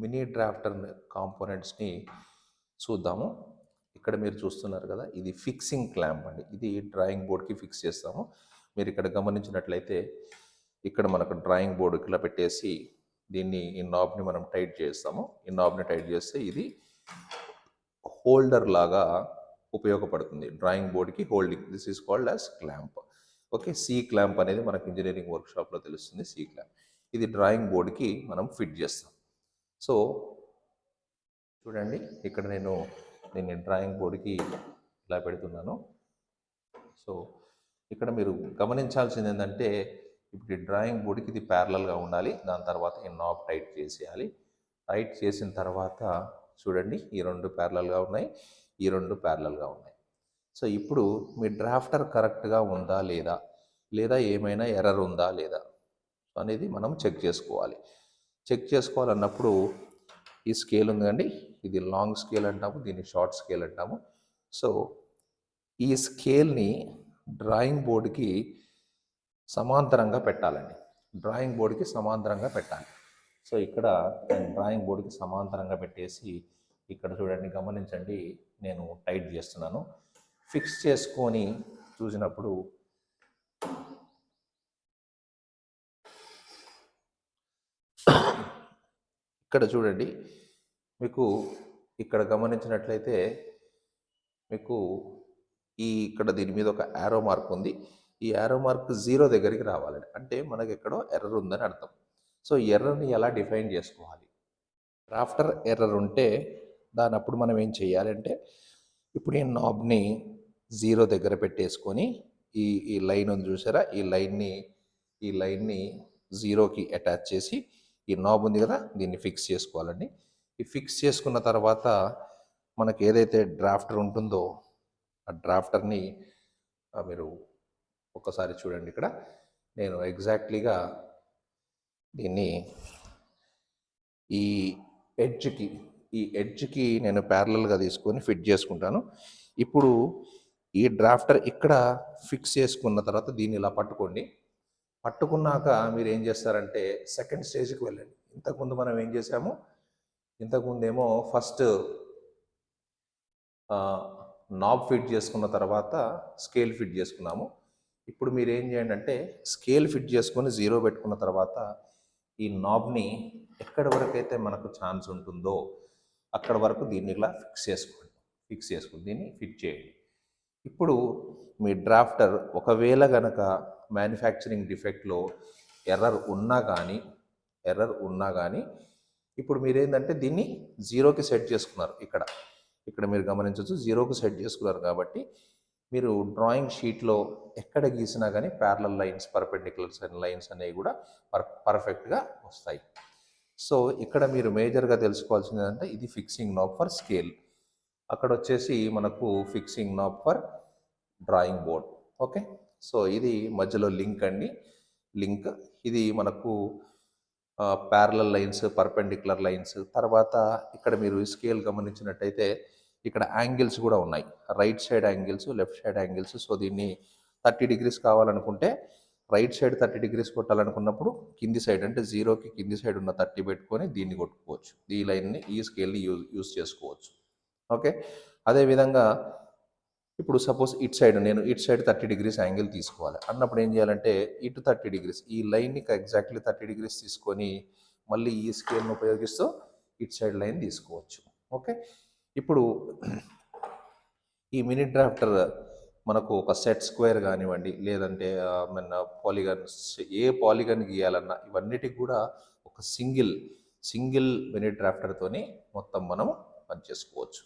Mini drafter కాంపోనెంట్స్ని చూద్దాము. ఇక్కడ మీరు చూస్తున్నారు కదా, ఇది ఫిక్సింగ్ క్లాంప్ అండి. ఇది డ్రాయింగ్ బోర్డ్కి ఫిక్స్ చేస్తాము. మీరు ఇక్కడ గమనించినట్లయితే ఇక్కడ మనకు డ్రాయింగ్ బోర్డు ఇలా పెట్టేసి దీన్ని ఈ నాబ్ని మనం టైట్ చేస్తాము. ఈ నాబ్ని టైట్ చేస్తే ఇది హోల్డర్ లాగా ఉపయోగపడుతుంది డ్రాయింగ్ బోర్డ్కి holding. This is called as clamp. Okay, C clamp అనేది మనకు ఇంజనీరింగ్ వర్క్షాప్లో తెలుస్తుంది. సి క్లాంప్ ఇది డ్రాయింగ్ బోర్డ్కి మనం ఫిట్ చేస్తాం. సో చూడండి, ఇక్కడ నేను దీన్ని డ్రాయింగ్ బోర్డ్కి ఇలా పెడుతున్నాను. సో ఇక్కడ మీరు గమనించాల్సింది ఏంటంటే, ఇప్పుడు ఈ డ్రాయింగ్ బోర్డ్కి ఇది ప్యారలల్గా ఉండాలి. దాని తర్వాత ఈ నాబ్ టైట్ చేసేయాలి. టైట్ చేసిన తర్వాత చూడండి, ఈ రెండు ప్యారలల్గా ఉన్నాయి, ఈ రెండు ప్యారలల్గా ఉన్నాయి. సో ఇప్పుడు మీ డ్రాఫ్టర్ కరెక్ట్గా ఉందా లేదా, లేదా ఏమైనా ఎర్రర్ ఉందా లేదా అనేది మనం చెక్ చేసుకోవాలి. చెక్ చేసుకోవాలన్నప్పుడు ఈ స్కేల్ ఉందండి, ఇది లాంగ్ స్కేల్ అంటాము, దీన్ని షార్ట్ స్కేల్ అంటాము. సో ఈ స్కేల్ని డ్రాయింగ్ బోర్డుకి సమాంతరంగా పెట్టాలండి. డ్రాయింగ్ బోర్డుకి సమాంతరంగా పెట్టాలి. సో ఇక్కడ నేను డ్రాయింగ్ బోర్డుకి సమాంతరంగా పెట్టేసి ఇక్కడ చూడండి, గమనించండి, నేను టైట్ చేస్తున్నాను. ఫిక్స్ చేసుకొని చూసినప్పుడు ఇక్కడ చూడండి, మీకు ఇక్కడ గమనించినట్లయితే మీకు ఇక్కడ దీని మీద ఒక యారో మార్క్ ఉంది. ఈ యారో మార్క్ 0 దగ్గరికి రావాలండి, అంటే మనకి ఎక్కడో ఎర్రర్ ఉందని అర్థం. సో ఎర్రర్ని ఎలా డిఫైన్ చేసుకోవాలి? డ్రాఫ్టర్ ఎర్రర్ ఉంటే దాని అప్పుడు మనం ఏం చేయాలంటే, ఇప్పుడు ఈ నాబ్ని 0 దగ్గర పెట్టేసుకొని ఈ లైన్ ఉంది చూసారా, ఈ లైన్ని 0కి అటాచ్ చేసి ఈ నాబ్ ఉంది కదా, దీన్ని ఫిక్స్ చేసుకోవాలండి. ఈ ఫిక్స్ చేసుకున్న తర్వాత మనకి ఏదైతే డ్రాఫ్టర్ ఉంటుందో ఆ డ్రాఫ్టర్ని మీరు ఒకసారి చూడండి. ఇక్కడ నేను ఎగ్జాక్ట్లీగా దీన్ని ఈ ఎడ్జ్కి నేను ప్యారలల్గా తీసుకొని ఫిట్ చేసుకుంటాను. ఇప్పుడు ఈ డ్రాఫ్టర్ ఇక్కడ ఫిక్స్ చేసుకున్న తర్వాత దీన్ని ఇలా పట్టుకోండి. పట్టుకున్నాక మీరు ఏం చేస్తారంటే సెకండ్ స్టేజ్కి వెళ్ళండి. ఇంతకుముందు మనం ఏం చేసాము, ఇంతకుముందేమో ఫస్ట్ నాబ్ ఫిట్ చేసుకున్న తర్వాత స్కేల్ ఫిట్ చేసుకున్నాము. ఇప్పుడు మీరు ఏం చేయండి అంటే స్కేల్ ఫిట్ చేసుకొని 0 పెట్టుకున్న తర్వాత ఈ నాబ్ని ఎక్కడి వరకు అయితే మనకు ఛాన్స్ ఉంటుందో అక్కడ వరకు దీన్ని ఇలా ఫిక్స్ చేసుకుని దీన్ని ఫిట్ చేయండి. ఇప్పుడు మీ డ్రాఫ్టర్ ఒకవేళ గనక మ్యానుఫ్యాక్చరింగ్ డిఫెక్ట్లో ఎర్రర్ ఉన్నా కానీ ఇప్పుడు మీరు ఏంటంటే దీన్ని 0కి సెట్ చేసుకున్నారు. ఇక్కడ మీరు గమనించవచ్చు, 0కి సెట్ చేసుకున్నారు. కాబట్టి మీరు డ్రాయింగ్ షీట్లో ఎక్కడ గీసినా కానీ ప్యారలల్ లైన్స్, పర్పెండిక్యులర్ లైన్స్ అనేవి కూడా పర్ఫెక్ట్గా వస్తాయి. సో ఇక్కడ మీరు మేజర్గా తెలుసుకోవాల్సింది ఏంటంటే, ఇది ఫిక్సింగ్ నాబ్ ఫర్ స్కేల్, అక్కడ వచ్చేసి మనకు fixing knob for drawing board. Okay, so ఇది మధ్యలో లింక్ అండి, లింక్. ఇది మనకు ప్యారలల్ లైన్స్, పర్పెండిక్యులర్ లైన్స్. తర్వాత ఇక్కడ మీరు స్కేల్ గమనించినట్టయితే ఇక్కడ యాంగిల్స్ కూడా ఉన్నాయి, right side angles, left side angles. So దీన్ని 30 degrees కావాలనుకుంటే రైట్ సైడ్ 30 degrees కొట్టాలనుకున్నప్పుడు కింది సైడ్ అంటే 0కి కింది సైడ్ ఉన్న 30 పెట్టుకొని దీన్ని కొట్టుకోవచ్చు. ఈ లైన్ని, ఈ స్కేల్ని యూజ్ చేసుకోవచ్చు. ఓకే, అదేవిధంగా ఇప్పుడు సపోజ్ ఇటు సైడ్ 30 degrees యాంగిల్ తీసుకోవాలి అన్నప్పుడు ఏం చేయాలంటే ఇటు 30 degrees, ఈ లైన్ని ఎగ్జాక్ట్లీ 30 degrees తీసుకొని మళ్ళీ ఈ స్కేల్ని ఉపయోగిస్తూ ఇటు సైడ్ లైన్ తీసుకోవచ్చు. ఓకే, ఇప్పుడు ఈ మినీ డ్రాఫ్టర్ మనకు ఒక సెట్ స్క్వేర్ కానివ్వండి, లేదంటే మన పాలిగన్స్, ఏ పాలిగన్ గీయాలన్నా ఇవన్నిటికి కూడా ఒక సింగిల్ మినీ డ్రాఫ్టర్తోనే మొత్తం మనం పనిచేసుకోవచ్చు.